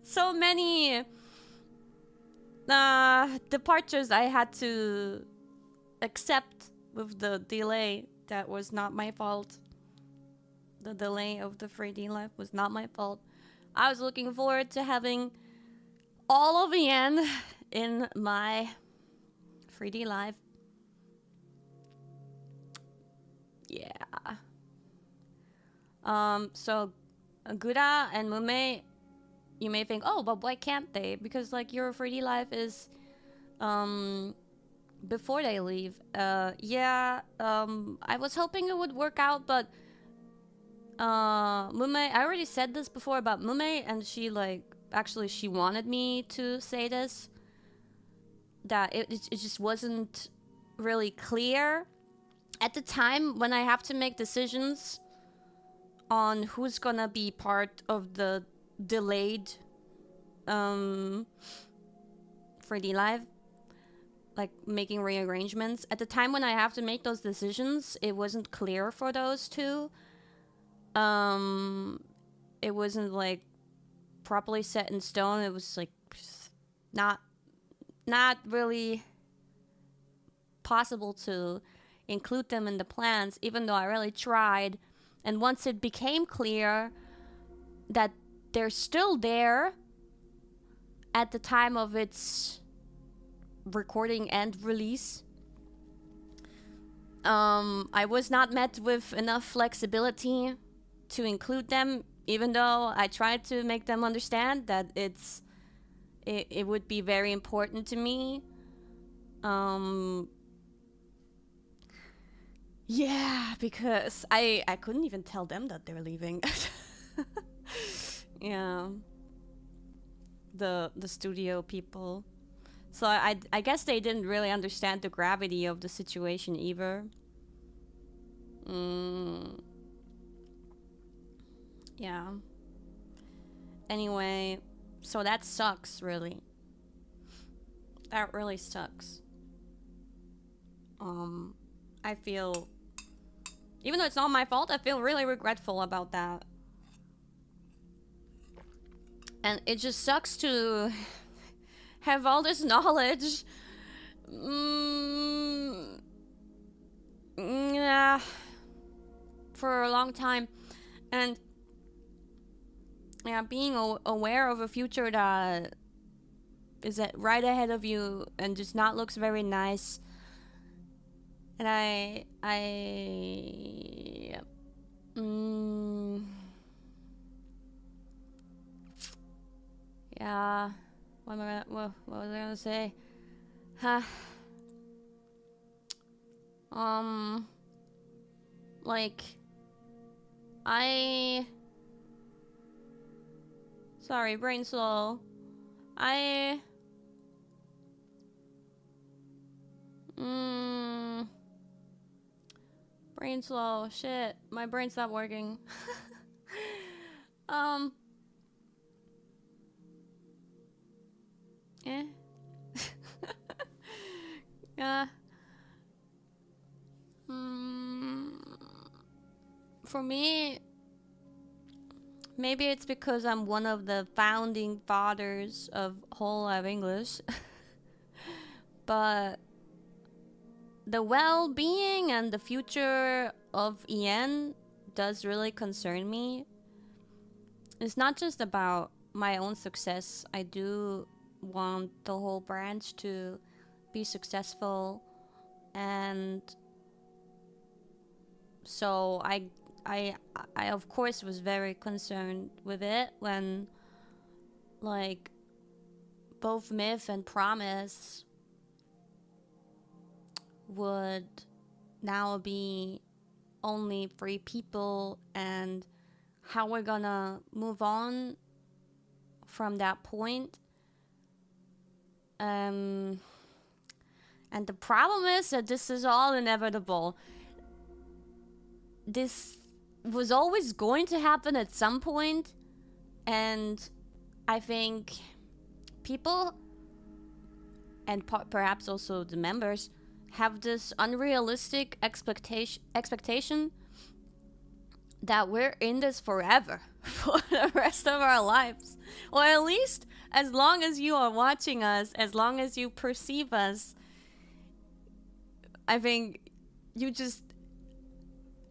so many departures I had to accept with the delay. That was not my fault. The delay of the 3D life was not my fault. I was looking forward to having all of the end in my 3D life. Yeah. So Gura and Mume, you may think, oh, but why can't they? Because like your 3D life is before they leave. I was hoping it would work out, but Mume, I already said this before about Mume, and she like actually she wanted me to say this, that it just wasn't really clear at the time when I have to make decisions on who's gonna be part of the delayed 3D live, like making rearrangements. At the time when I have to make those decisions, it wasn't clear for those two. It wasn't like properly set in stone. It was like not really possible to include them in the plans, even though I really tried. And once it became clear that they're still there at the time of its recording and release, I was not met with enough flexibility to include them, even though I tried to make them understand that it would be very important to me. Yeah, because I couldn't even tell them that they're leaving. Yeah. The studio people. So I guess they didn't really understand the gravity of the situation either. Yeah. Anyway, so that sucks, really. That really sucks. I feel, even though it's not my fault, I feel really regretful about that. And it just sucks to have all this knowledge. Yeah. For a long time. And yeah, being aware of a future that is right ahead of you and just not looks very nice. And yeah, what was I gonna say? Like, sorry, brain slow. Brain slow. Shit, my brain's not working. Yeah. For me, maybe it's because I'm one of the founding fathers of Hololive English. But the well-being and the future of EN does really concern me. It's not just about my own success. I do want the whole branch to be successful, and so I of course was very concerned with it when like both Myth and Promise would now be only 3 people, and how we're gonna move on from that point. And the problem is that this is all inevitable. This was always going to happen at some point, and I think people, and perhaps also the members, have this unrealistic expectation that we're in this forever. for the rest of our lives. Or at least as long as you are watching us, as long as you perceive us, I think you just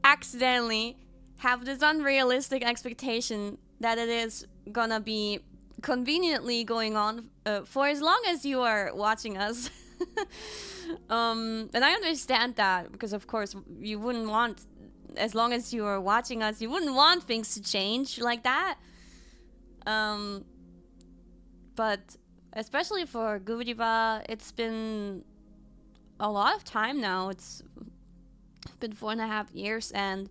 accidentally have this unrealistic expectation that it is gonna be conveniently going on for as long as you are watching us. And I understand that, because of course you wouldn't want, as long as you are watching us, you wouldn't want things to change like that. But especially for Guriba, it's been a lot of time now. It's been 4.5 years, and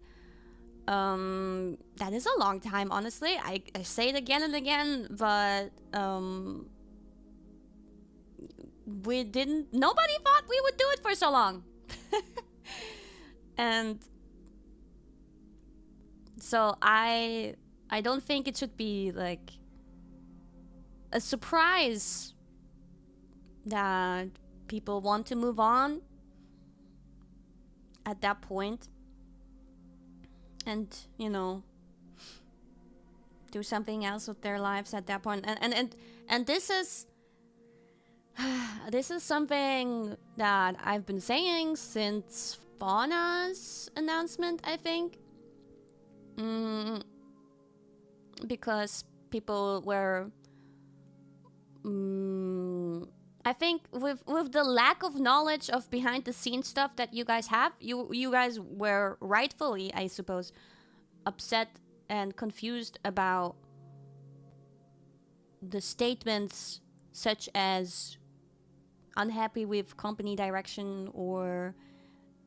that is a long time, honestly. I say it again and again, but nobody thought we would do it for so long. And so I don't think it should be like a surprise that people want to move on at that point, and do something else with their lives at that point. And this is this is something that I've been saying since Fauna's announcement, I think. Because people were I think with the lack of knowledge of behind the scenes stuff that you guys have, you guys were rightfully, I suppose, upset and confused about the statements such as unhappy with company direction or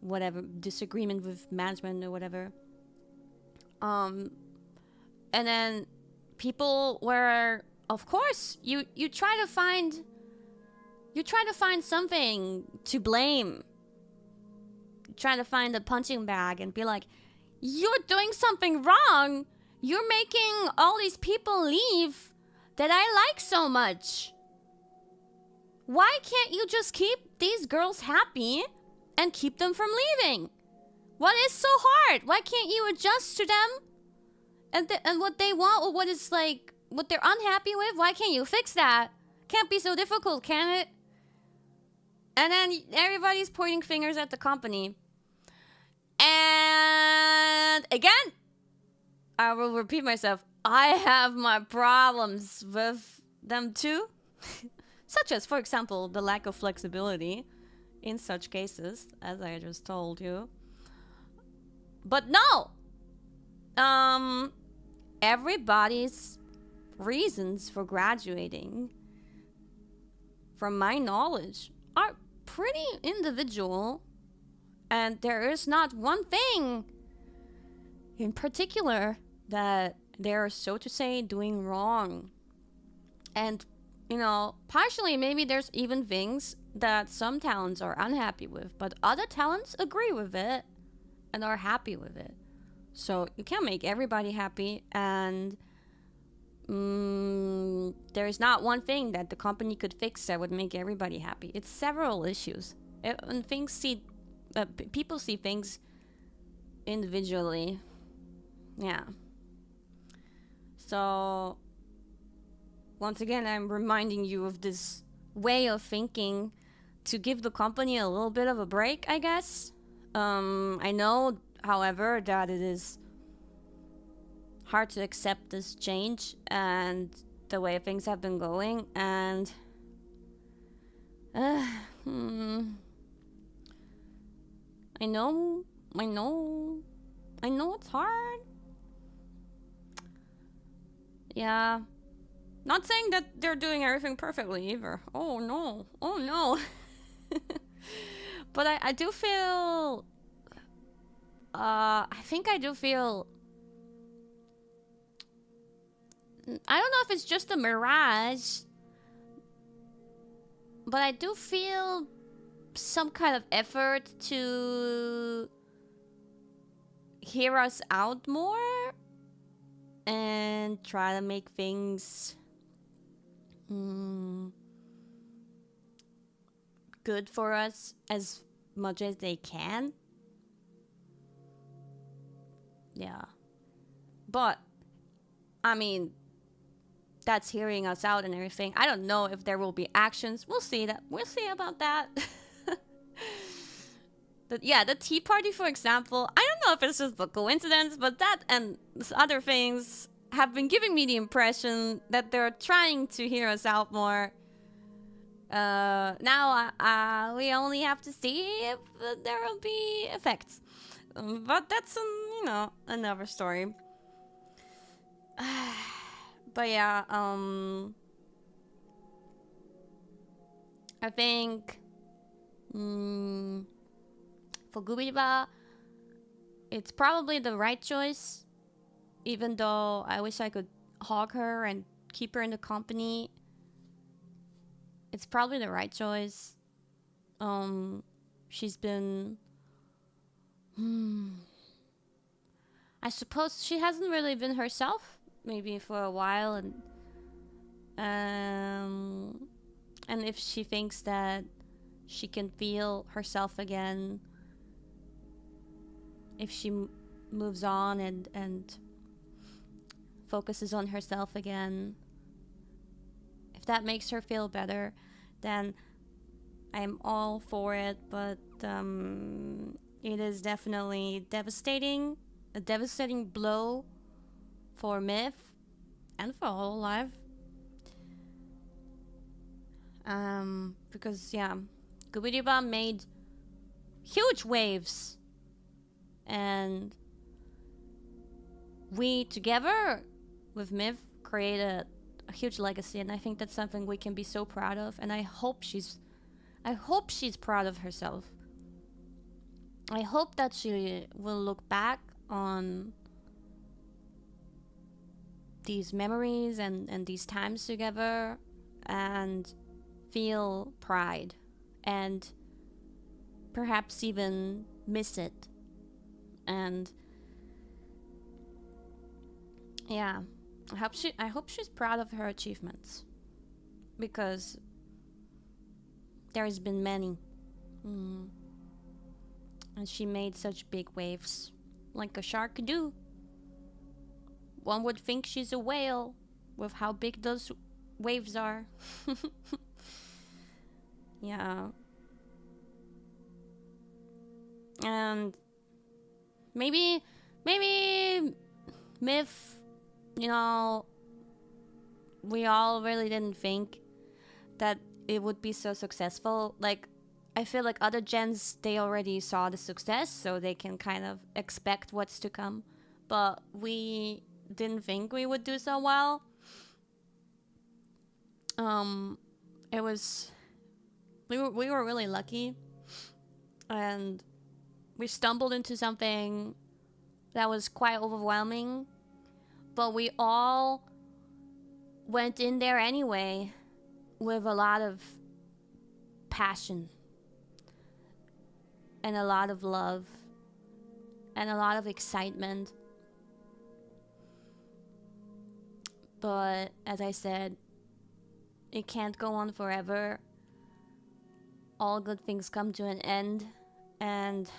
whatever, disagreement with management or whatever. And then people were, of course, you try to find something to blame. You try to find a punching bag and be like, you're doing something wrong. You're making all these people leave that I like so much. Why can't you just keep these girls happy and keep them from leaving? What is so hard? Why can't you adjust to them and what they want, or what is like what they're unhappy with? Why can't you fix that? Can't be so difficult, can it? And then everybody's pointing fingers at the company. And again, I will repeat myself. I have my problems with them too. Such as, for example, the lack of flexibility in such cases, as I just told you. But no! Everybody's reasons for graduating, from my knowledge, are pretty individual. And there is not one thing in particular that they're, so to say, doing wrong. And, partially maybe there's even things that some talents are unhappy with, but other talents agree with it and are happy with it. So you can't make everybody happy, and there's not one thing that the company could fix that would make everybody happy. It's several issues. And people see things individually. Yeah. So once again, I'm reminding you of this way of thinking to give the company a little bit of a break, I guess. I know, however, that it is hard to accept this change and the way things have been going, and I know it's hard. Yeah. Not saying that they're doing everything perfectly either. Oh no. But I do feel I think I do feel, I don't know if it's just a mirage, but I do feel some kind of effort to hear us out more and try to make things good for us as much as they can. Yeah. But I mean, that's hearing us out and everything. I don't know if there will be actions. We'll see that. We'll see about that. But yeah, the tea party, for example, I don't know if it's just a coincidence, but that and other things have been giving me the impression that they're trying to hear us out more. Now we only have to see if there will be effects. But that's another story. But yeah, I think for Gubiba, it's probably the right choice. Even though I wish I could hog her and keep her in the company, it's probably the right choice. She's been. I suppose she hasn't really been herself, maybe for a while, and if she thinks that she can feel herself again, if she moves on and focuses on herself again, if that makes her feel better, then I'm all for it. But it is definitely devastating, a devastating blow for Myth and for Hololive. Because yeah, Gubiriba made huge waves, and we together with Myth created a huge legacy, and I think that's something we can be so proud of. And I hope she's proud of herself. I hope that she will look back on these memories and these times together and feel pride and perhaps even miss it. And yeah, I hope she's proud of her achievements, because there's been many. And she made such big waves, like a shark could do. One would think she's a whale with how big those waves are. Yeah. And maybe Myth, we all really didn't think that it would be so successful. Like, I feel like other gens, they already saw the success, so they can kind of expect what's to come. But we didn't think we would do so well. It was we were really lucky, and we stumbled into something that was quite overwhelming, but we all went in there anyway with a lot of passion and a lot of love and a lot of excitement. But as I said, it can't go on forever. All good things come to an end, and